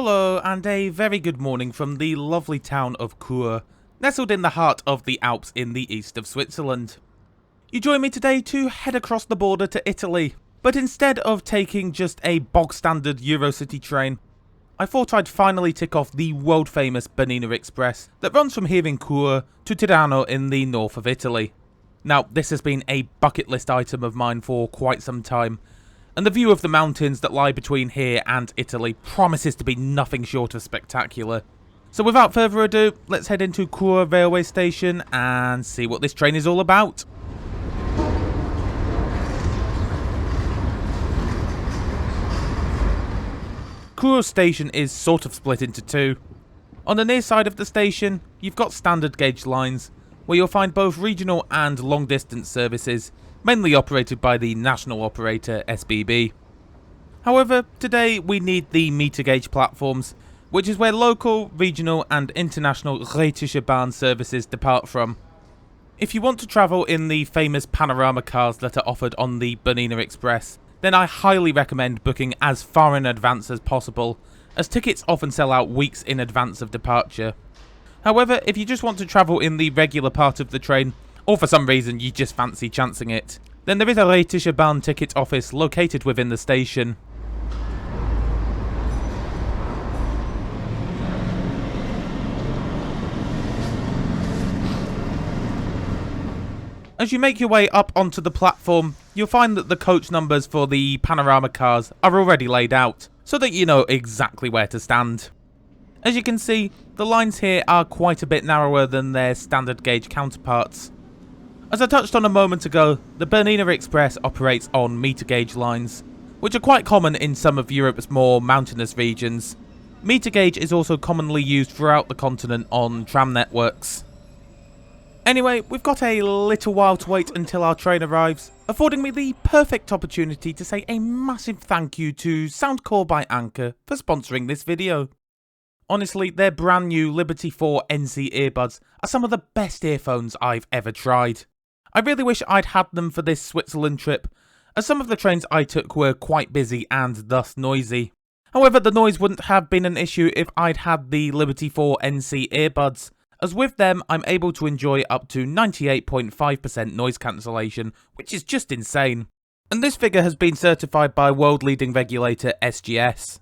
Hello and a very good morning from the lovely town of Chur, nestled in the heart of the Alps in the east of Switzerland. You join me today to head across the border to Italy, but instead of taking just a bog standard Eurocity train, I thought I'd finally tick off the world famous Bernina Express that runs from here in Chur to Tirano in the north of Italy. Now, this has been a bucket list item of mine for quite some time, and the view of the mountains that lie between here and Italy promises to be nothing short of spectacular. So without further ado, let's head into Chur railway station and see what this train is all about. Chur station is sort of split into two. On the near side of the station, you've got standard gauge lines, where you'll find both regional and long distance services, mainly operated by the national operator SBB. However, today we need the meter gauge platforms, which is where local, regional and international Rhätische Bahn services depart from. If you want to travel in the famous Panorama cars that are offered on the Bernina Express, then I highly recommend booking as far in advance as possible, as tickets often sell out weeks in advance of departure. However, if you just want to travel in the regular part of the train, or for some reason you just fancy chancing it, then there is a Rhätische Bahn ticket office located within the station. As you make your way up onto the platform, you'll find that the coach numbers for the Panorama cars are already laid out, so that you know exactly where to stand. As you can see, the lines here are quite a bit narrower than their standard gauge counterparts. As I touched on a moment ago, the Bernina Express operates on meter gauge lines, which are quite common in some of Europe's more mountainous regions. Meter gauge is also commonly used throughout the continent on tram networks. Anyway, we've got a little while to wait until our train arrives, affording me the perfect opportunity to say a massive thank you to Soundcore by Anchor for sponsoring this video. Honestly, their brand new Liberty 4 NC earbuds are some of the best earphones I've ever tried. I really wish I'd had them for this Switzerland trip, as some of the trains I took were quite busy and thus noisy. However, the noise wouldn't have been an issue if I'd had the Liberty 4 NC earbuds, as with them I'm able to enjoy up to 98.5% noise cancellation, which is just insane. And this figure has been certified by world-leading regulator SGS.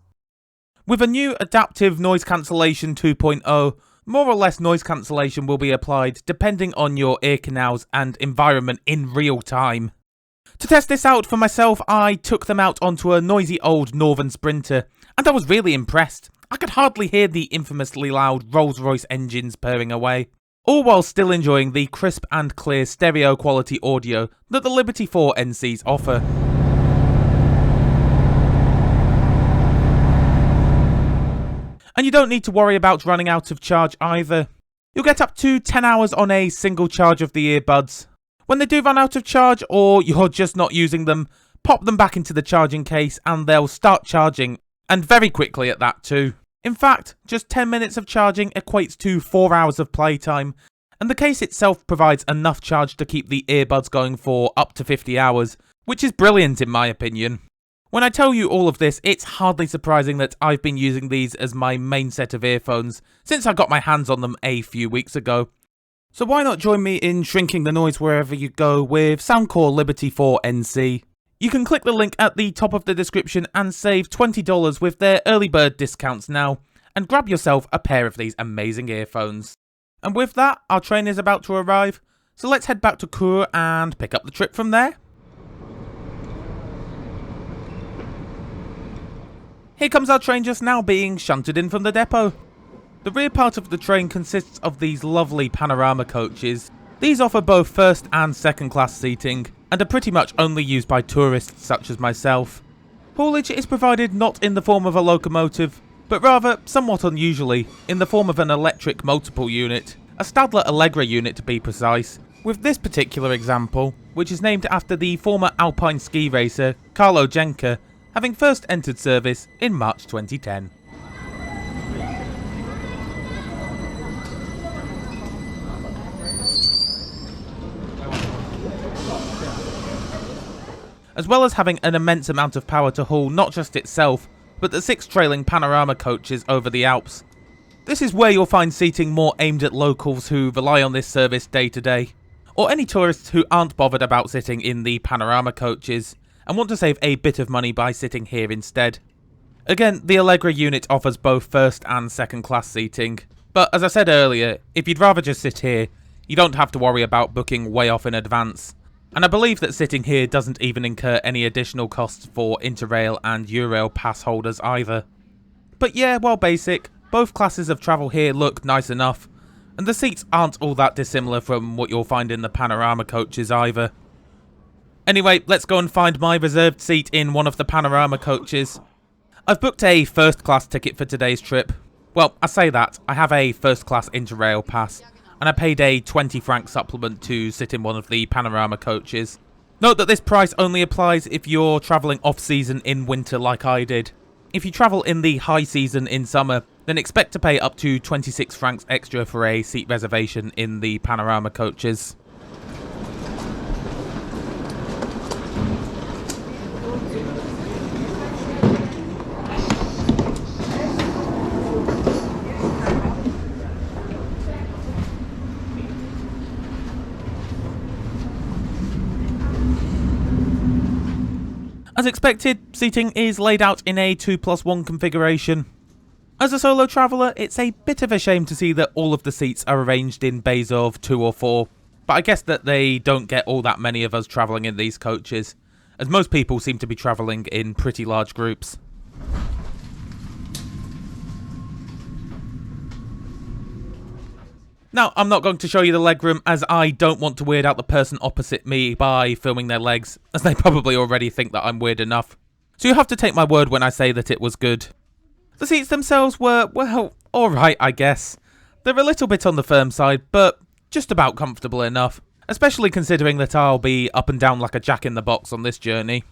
With a new Adaptive Noise Cancellation 2.0, more or less noise cancellation will be applied depending on your ear canals and environment in real time. To test this out for myself, I took them out onto a noisy old Northern Sprinter, and I was really impressed. I could hardly hear the infamously loud Rolls-Royce engines purring away, all while still enjoying the crisp and clear stereo quality audio that the Liberty 4 NCs offer. And you don't need to worry about running out of charge either. You'll get up to 10 hours on a single charge of the earbuds. When they do run out of charge, or you're just not using them, pop them back into the charging case and they'll start charging, and very quickly at that too. In fact, just 10 minutes of charging equates to 4 hours of playtime, and the case itself provides enough charge to keep the earbuds going for up to 50 hours, which is brilliant in my opinion. When I tell you all of this, it's hardly surprising that I've been using these as my main set of earphones since I got my hands on them a few weeks ago. So why not join me in shrinking the noise wherever you go with Soundcore Liberty 4 NC? You can click the link at the top of the description and save $20 with their early bird discounts now, and grab yourself a pair of these amazing earphones. And with that, our train is about to arrive, so let's head back to Chur and pick up the trip from there. Here comes our train just now being shunted in from the depot. The rear part of the train consists of these lovely Panorama coaches. These offer both first and second class seating, and are pretty much only used by tourists such as myself. Haulage is provided not in the form of a locomotive, but rather, somewhat unusually, in the form of an electric multiple unit, a Stadler Allegra unit to be precise, with this particular example, which is named after the former alpine ski racer Carlo Jenka, having first entered service in March 2010. As well as having an immense amount of power to haul not just itself, but the 6 trailing Panorama coaches over the Alps. This is where you'll find seating more aimed at locals who rely on this service day to day, or any tourists who aren't bothered about sitting in the Panorama coaches and want to save a bit of money by sitting here instead. Again, the Allegra unit offers both first and second class seating, but as I said earlier, if you'd rather just sit here, you don't have to worry about booking way off in advance. And I believe that sitting here doesn't even incur any additional costs for Interrail and Eurail pass holders either. But yeah, while basic, both classes of travel here look nice enough, and the seats aren't all that dissimilar from what you'll find in the Panorama coaches either. Anyway, let's go and find my reserved seat in one of the Panorama coaches. I've booked a first class ticket for today's trip. Well, I say that, I have a first class Interrail pass, and I paid a 20 franc supplement to sit in one of the Panorama coaches. Note that this price only applies if you're travelling off season in winter like I did. If you travel in the high season in summer, then expect to pay up to 26 francs extra for a seat reservation in the Panorama coaches. As expected, seating is laid out in a 2+1 configuration. As a solo traveller, it's a bit of a shame to see that all of the seats are arranged in bays of 2 or 4, but I guess that they don't get all that many of us travelling in these coaches, as most people seem to be travelling in pretty large groups. Now, I'm not going to show you the legroom as I don't want to weird out the person opposite me by filming their legs, as they probably already think that I'm weird enough. So you have to take my word when I say that it was good. The seats themselves were, well, alright I guess. They're a little bit on the firm side, but just about comfortable enough, especially considering that I'll be up and down like a jack-in-the-box on this journey.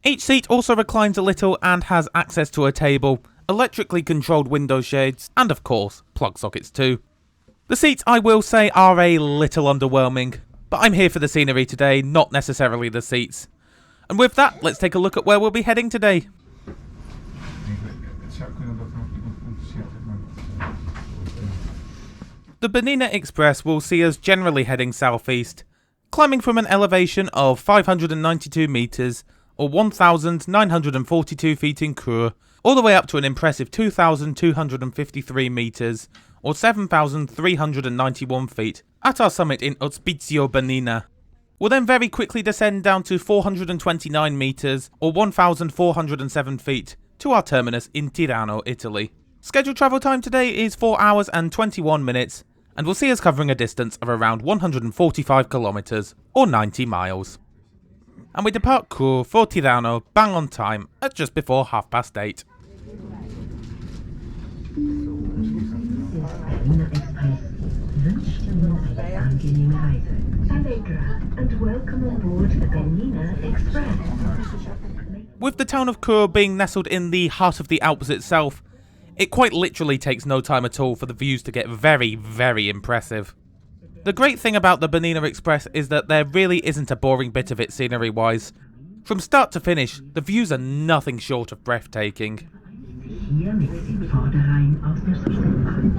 Each seat also reclines a little and has access to a table, electrically controlled window shades, and of course, plug sockets too. The seats, I will say, are a little underwhelming, but I'm here for the scenery today, not necessarily the seats. And with that, let's take a look at where we'll be heading today. The Bernina Express will see us generally heading southeast, climbing from an elevation of 592 metres, or 1,942 feet in Chur, all the way up to an impressive 2,253 metres, or 7,391 feet, at our summit in Ospizio Bernina. We'll then very quickly descend down to 429 metres, or 1,407 feet, to our terminus in Tirano, Italy. Scheduled travel time today is 4 hours and 21 minutes, and will see us covering a distance of around 145 kilometres, or 90 miles. And we depart Chur for Tirano bang on time at just before 8:30. Bernina Express wünscht Ihnen eine angenehme Reise. Allegra, and welcome on board the Bernina Express. With the town of Chur being nestled in the heart of the Alps itself, it quite literally takes no time at all for the views to get very, very impressive. The great thing about the Bernina Express is that there really isn't a boring bit of it scenery-wise. From start to finish, the views are nothing short of breathtaking. Hier mit dem Vorderrhein aus der Südbahn.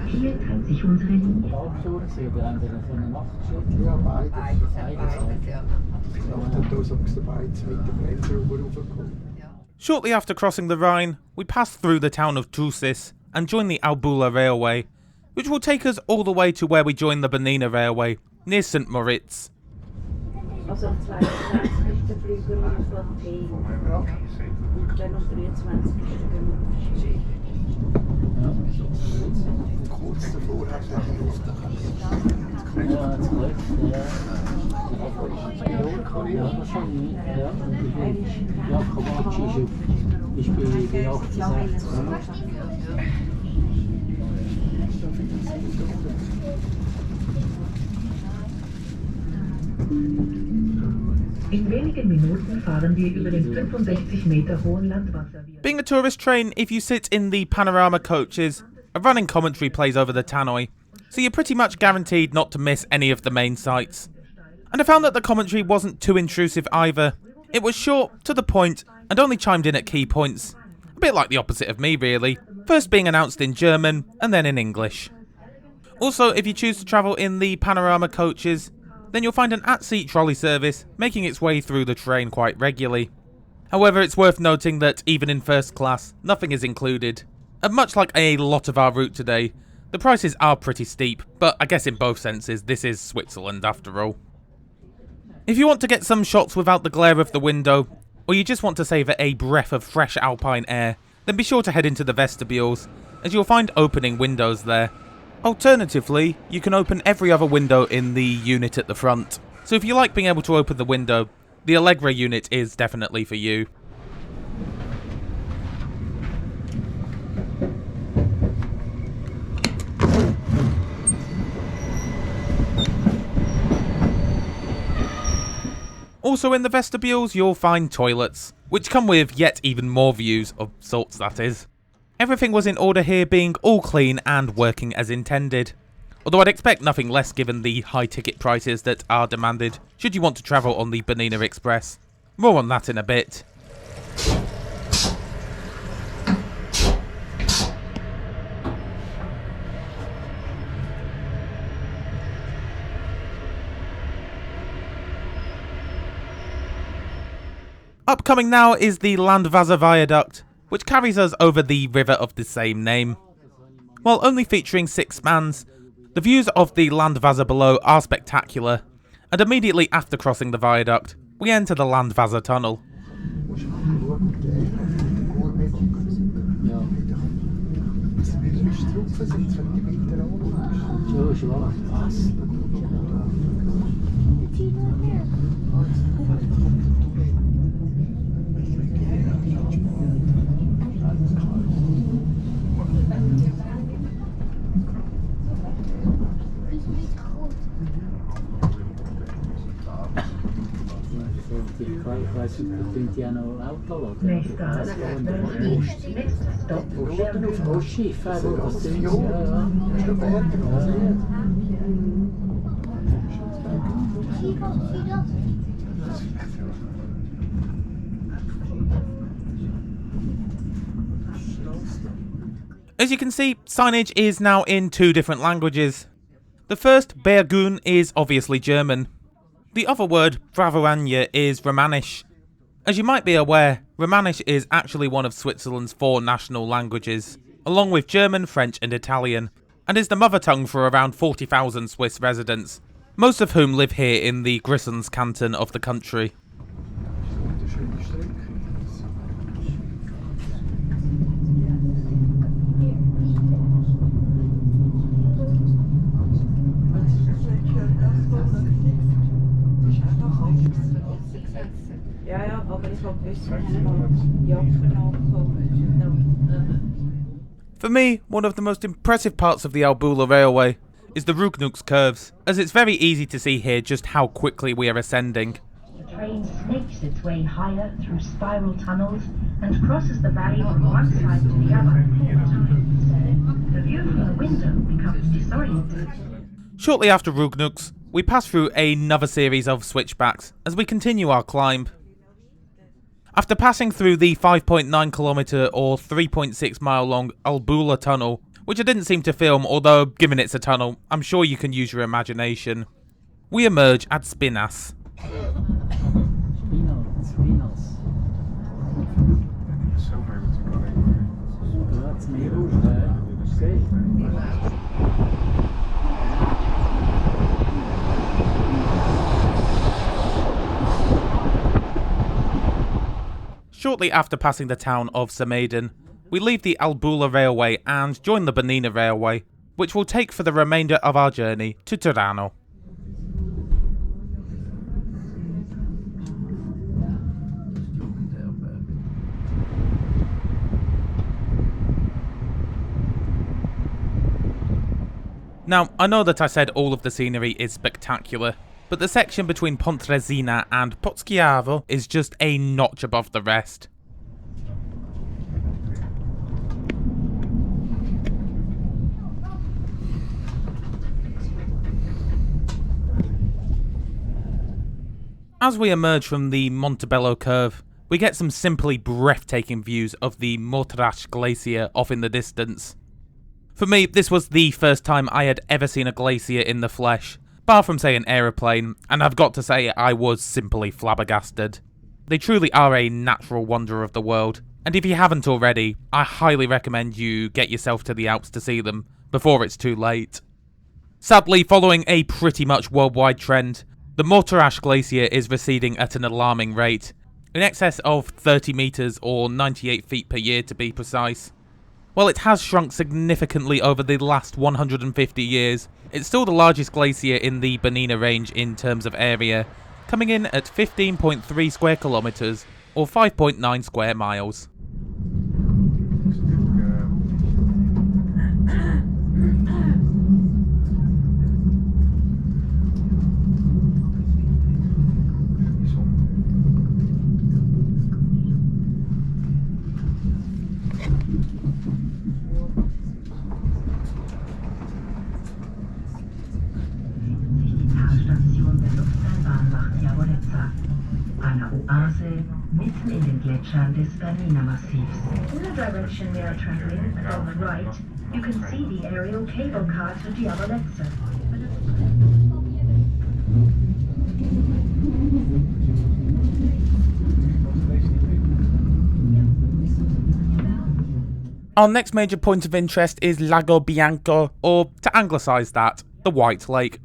Hier trennt sich unsere Linie. Shortly after crossing the Rhine, we pass through the town of Trusis and join the Albula Railway, which will take us all the way to where we join the Bernina Railway, near St. Moritz. In wenigen Minuten fahren wir über den 65 Meter hohen Landwasser Viaduct. Being a tourist train, if you sit in the Panorama coaches, a running commentary plays over the tannoy, so you're pretty much guaranteed not to miss any of the main sights. And I found that the commentary wasn't too intrusive either. It was short, to the point, and only chimed in at key points, a bit like the opposite of me really, first being announced in German and then in English. Also, if you choose to travel in the Panorama coaches, then you'll find an at-seat trolley service making its way through the train quite regularly. However, it's worth noting that even in first class, nothing is included. And much like a lot of our route today, the prices are pretty steep, but I guess in both senses, this is Switzerland after all. If you want to get some shots without the glare of the window, or you just want to savour a breath of fresh alpine air, then be sure to head into the vestibules, as you'll find opening windows there. Alternatively, you can open every other window in the unit at the front, so if you like being able to open the window, the Allegra unit is definitely for you. Also in the vestibules you'll find toilets, which come with yet even more views, of sorts that is. Everything was in order here, being all clean and working as intended. Although I'd expect nothing less given the high ticket prices that are demanded should you want to travel on the Bernina Express. More on that in a bit. Upcoming now is the Landwasser Viaduct, which carries us over the river of the same name. While only featuring 6 spans, the views of the Landwasser below are spectacular, and immediately after crossing the viaduct, we enter the Landwasser tunnel. As you can see, signage is now in 2 different languages. The first, Bergun, is obviously German. The other word, Bravoania, is Romanish. As you might be aware, Romanish is actually one of Switzerland's 4 national languages, along with German, French and Italian, and is the mother tongue for around 40,000 Swiss residents, most of whom live here in the Grisons canton of the country. For me, one of the most impressive parts of the Albula Railway is the Rhätische curves, as it's very easy to see here just how quickly we are ascending. The train snakes its way higher through spiral tunnels and crosses the valley from one side to the other. The view from the window becomes disorienting. Shortly after Rhätische, we pass through another series of switchbacks as we continue our climb. After passing through the 5.9km or 3.6 mile long Albula tunnel, which I didn't seem to film, although given it's a tunnel, I'm sure you can use your imagination, we emerge at Spinas. Shortly after passing the town of Samaden, we leave the Albula Railway and join the Bernina Railway, which we'll take for the remainder of our journey to Tirano. Now, I know that I said all of the scenery is spectacular, but the section between Pontresina and Pozchiavo is just a notch above the rest. As we emerge from the Montebello curve, we get some simply breathtaking views of the Morteratsch Glacier off in the distance. For me, this was the first time I had ever seen a glacier in the flesh, bar from say an aeroplane, and I've got to say I was simply flabbergasted. They truly are a natural wonder of the world, and if you haven't already, I highly recommend you get yourself to the Alps to see them, before it's too late. Sadly, following a pretty much worldwide trend, the Morteratsch Glacier is receding at an alarming rate, in excess of 30 metres or 98 feet per year to be precise. While it has shrunk significantly over the last 150 years, it's still the largest glacier in the Bernina range in terms of area, coming in at 15.3 square kilometres or 5.9 square miles. Oase mitten in den Gletschern des Bernina-Massivs. In the direction we are traveling, on the right, you can see the aerial cable car to Diavolezza. Our next major point of interest is Lago Bianco, or to anglicise that, the White Lake.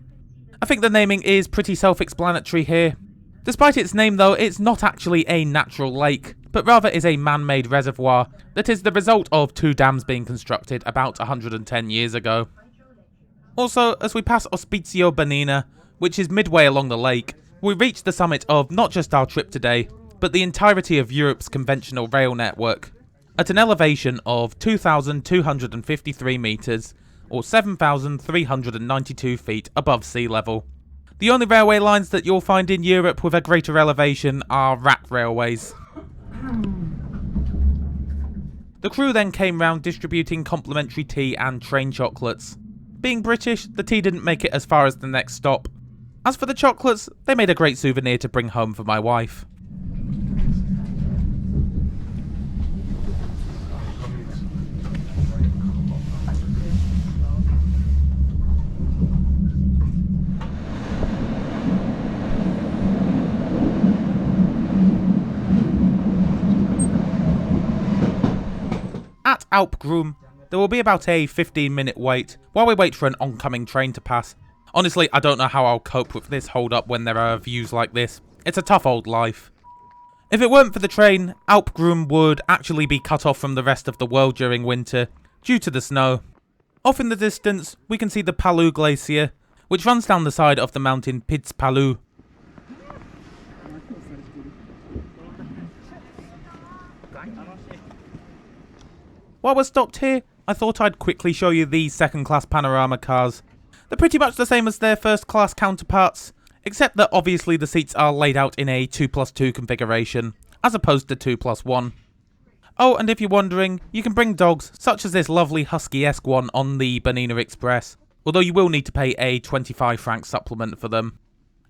I think the naming is pretty self-explanatory here. Despite its name though, it's not actually a natural lake, but rather is a man-made reservoir that is the result of two dams being constructed about 110 years ago. Also, as we pass Ospizio Bernina, which is midway along the lake, we reach the summit of not just our trip today, but the entirety of Europe's conventional rail network, at an elevation of 2,253 metres, or 7,392 feet above sea level. The only railway lines that you'll find in Europe with a greater elevation are rat railways. The crew then came round distributing complimentary tea and train chocolates. Being British, the tea didn't make it as far as the next stop. As for the chocolates, they made a great souvenir to bring home for my wife. At Alp Grüm, there will be about a 15-minute wait while we wait for an oncoming train to pass. Honestly, I don't know how I'll cope with this hold up when there are views like this. It's a tough old life. If it weren't for the train, Alp Grüm would actually be cut off from the rest of the world during winter, due to the snow. Off in the distance, we can see the Palu Glacier, which runs down the side of the mountain Piz Palu. While we're stopped here, I thought I'd quickly show you these second-class Panorama cars. They're pretty much the same as their first-class counterparts, except that obviously the seats are laid out in a 2+2 configuration, as opposed to 2+1. Oh, and if you're wondering, you can bring dogs, such as this lovely husky-esque one on the Bernina Express, although you will need to pay a 25 franc supplement for them.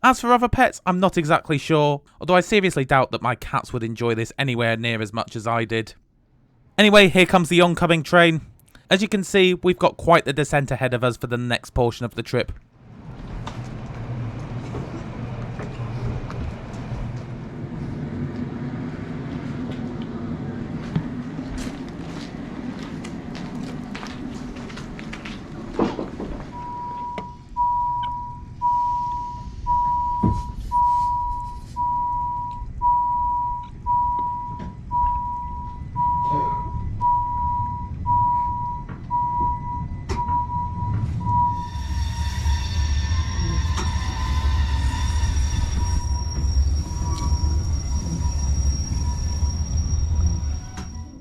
As for other pets, I'm not exactly sure, although I seriously doubt that my cats would enjoy this anywhere near as much as I did. Anyway, here comes the oncoming train. As you can see, we've got quite the descent ahead of us for the next portion of the trip.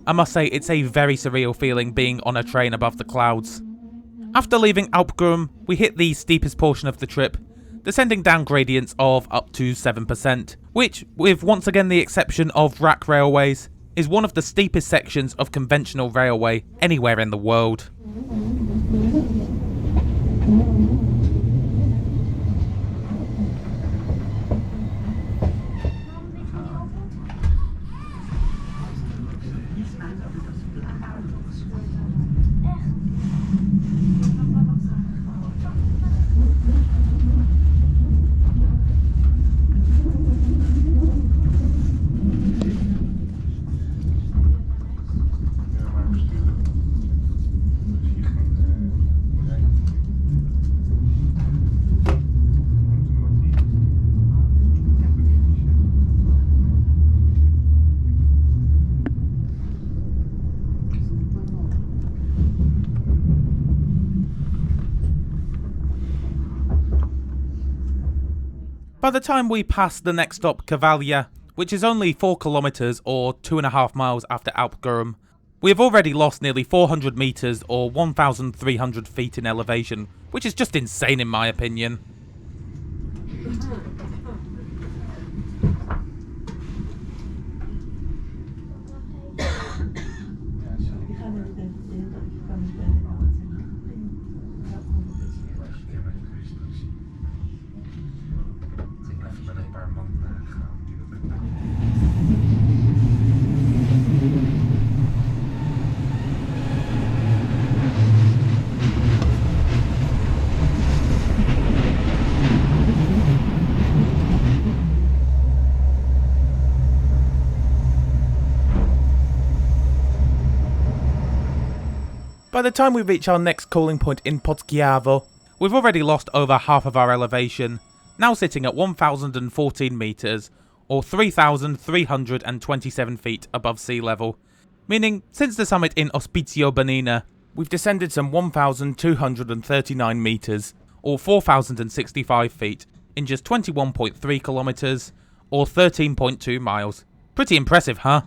I must say, it's a very surreal feeling being on a train above the clouds. After leaving Alp Grüm, we hit the steepest portion of the trip, descending down gradients of up to 7%, which, with once again the exception of rack railways, is one of the steepest sections of conventional railway anywhere in the world. By the time we pass the next stop, Cavalia, which is only 4 kilometers or 2.5 miles after Alp Grüm, we have already lost nearly 400 meters or 1,300 feet in elevation, which is just insane in my opinion. By the time we reach our next calling point in Pozchiavo, we've already lost over half of our elevation, now sitting at 1,014 metres, or 3,327 feet above sea level, meaning since the summit in Ospizio Bernina, we've descended some 1,239 metres, or 4,065 feet, in just 21.3 kilometres, or 13.2 miles. Pretty impressive, huh?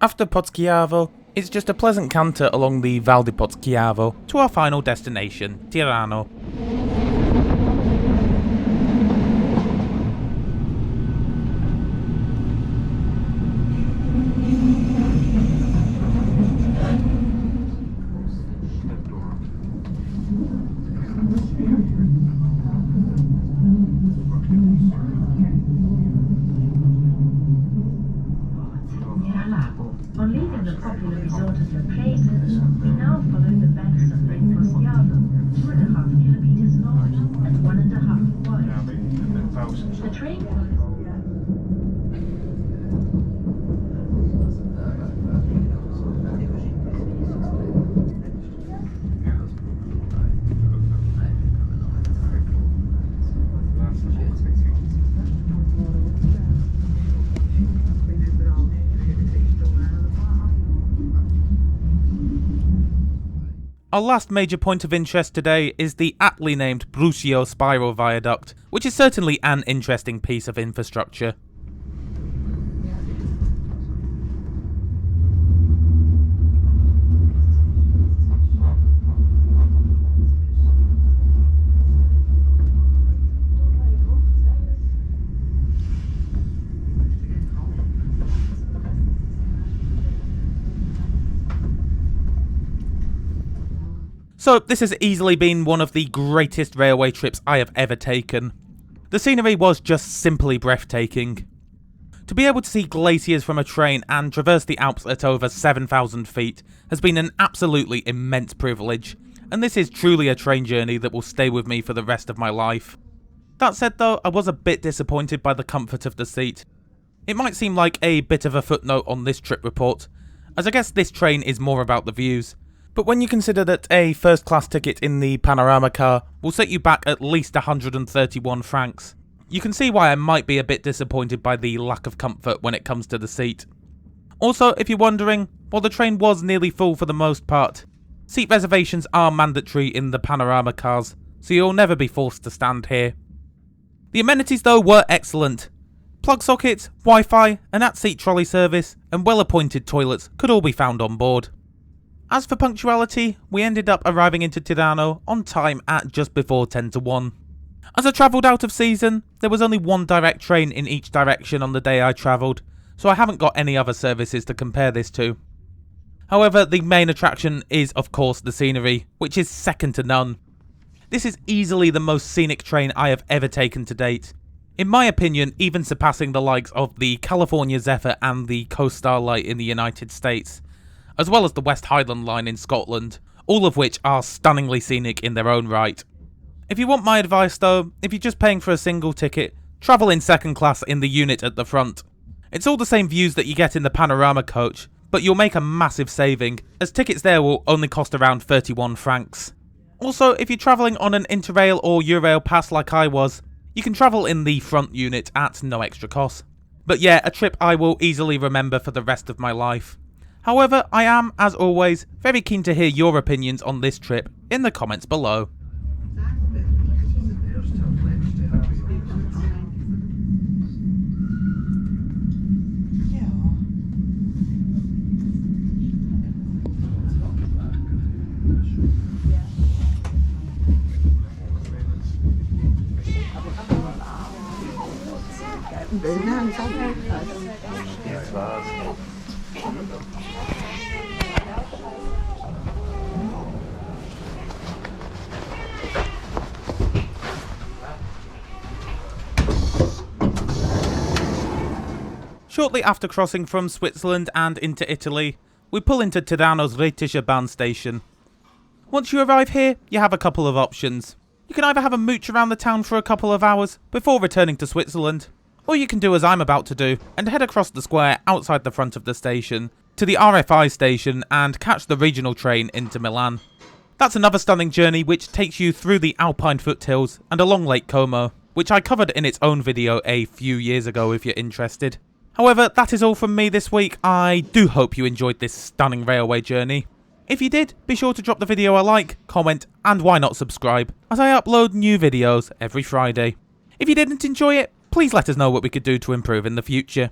After Pozchiavo, it's just a pleasant canter along the Val di Pozchiavo to our final destination, Tirano. On leaving the popular resort of La Place, we now follow the banks of Lake Pozchiavo, 2.5 kilometers long and 1.5 wide. The train Our last major point of interest today is the aptly named Brusio Spiral Viaduct, which is certainly an interesting piece of infrastructure. So this has easily been one of the greatest railway trips I have ever taken. The scenery was just simply breathtaking. To be able to see glaciers from a train and traverse the Alps at over 7,000 feet has been an absolutely immense privilege, and this is truly a train journey that will stay with me for the rest of my life. That said though, I was a bit disappointed by the comfort of the seat. It might seem like a bit of a footnote on this trip report, as I guess this train is more about the views. But when you consider that a first class ticket in the Panorama car will set you back at least 131 francs, you can see why I might be a bit disappointed by the lack of comfort when it comes to the seat. Also, if you're wondering, while the train was nearly full for the most part, seat reservations are mandatory in the Panorama cars, so you'll never be forced to stand here. The amenities though were excellent. Plug sockets, Wi-Fi, an at-seat trolley service, and well-appointed toilets could all be found on board. As for punctuality, we ended up arriving into Tirano on time at just before 10 to 1. As I travelled out of season, there was only one direct train in each direction on the day I travelled, so I haven't got any other services to compare this to. However, the main attraction is of course the scenery, which is second to none. This is easily the most scenic train I have ever taken to date. In my opinion, even surpassing the likes of the California Zephyr and the Coast Starlight in the United States, as well as the West Highland Line in Scotland, all of which are stunningly scenic in their own right. If you want my advice though, if you're just paying for a single ticket, travel in second class in the unit at the front. It's all the same views that you get in the Panorama coach, but you'll make a massive saving, as tickets there will only cost around 31 francs. Also, if you're travelling on an Interrail or Eurail pass like I was, you can travel in the front unit at no extra cost. But yeah, a trip I will easily remember for the rest of my life. However, I am, as always, very keen to hear your opinions on this trip in the comments below. Shortly after crossing from Switzerland and into Italy, we pull into Tirano's Rhätische Bahn station. Once you arrive here, you have a couple of options. You can either have a mooch around the town for a couple of hours before returning to Switzerland, or you can do as I'm about to do and head across the square outside the front of the station to the RFI station and catch the regional train into Milan. That's another stunning journey which takes you through the Alpine foothills and along Lake Como, which I covered in its own video a few years ago if you're interested. However, that is all from me this week. I do hope you enjoyed this stunning railway journey. If you did, be sure to drop the video a like, comment, and why not subscribe, as I upload new videos every Friday. If you didn't enjoy it, please let us know what we could do to improve in the future.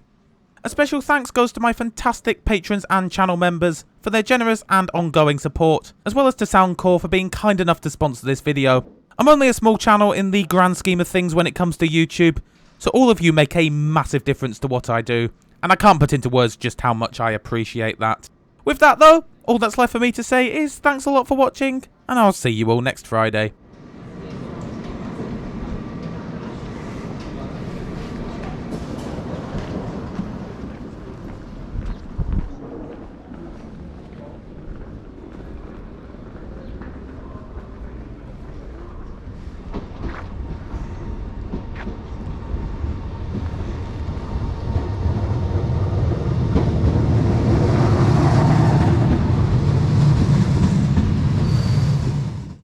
A special thanks goes to my fantastic patrons and channel members for their generous and ongoing support, as well as to Soundcore for being kind enough to sponsor this video. I'm only a small channel in the grand scheme of things when it comes to YouTube, so all of you make a massive difference to what I do, and I can't put into words just how much I appreciate that. With that though, all that's left for me to say is thanks a lot for watching, and I'll see you all next Friday.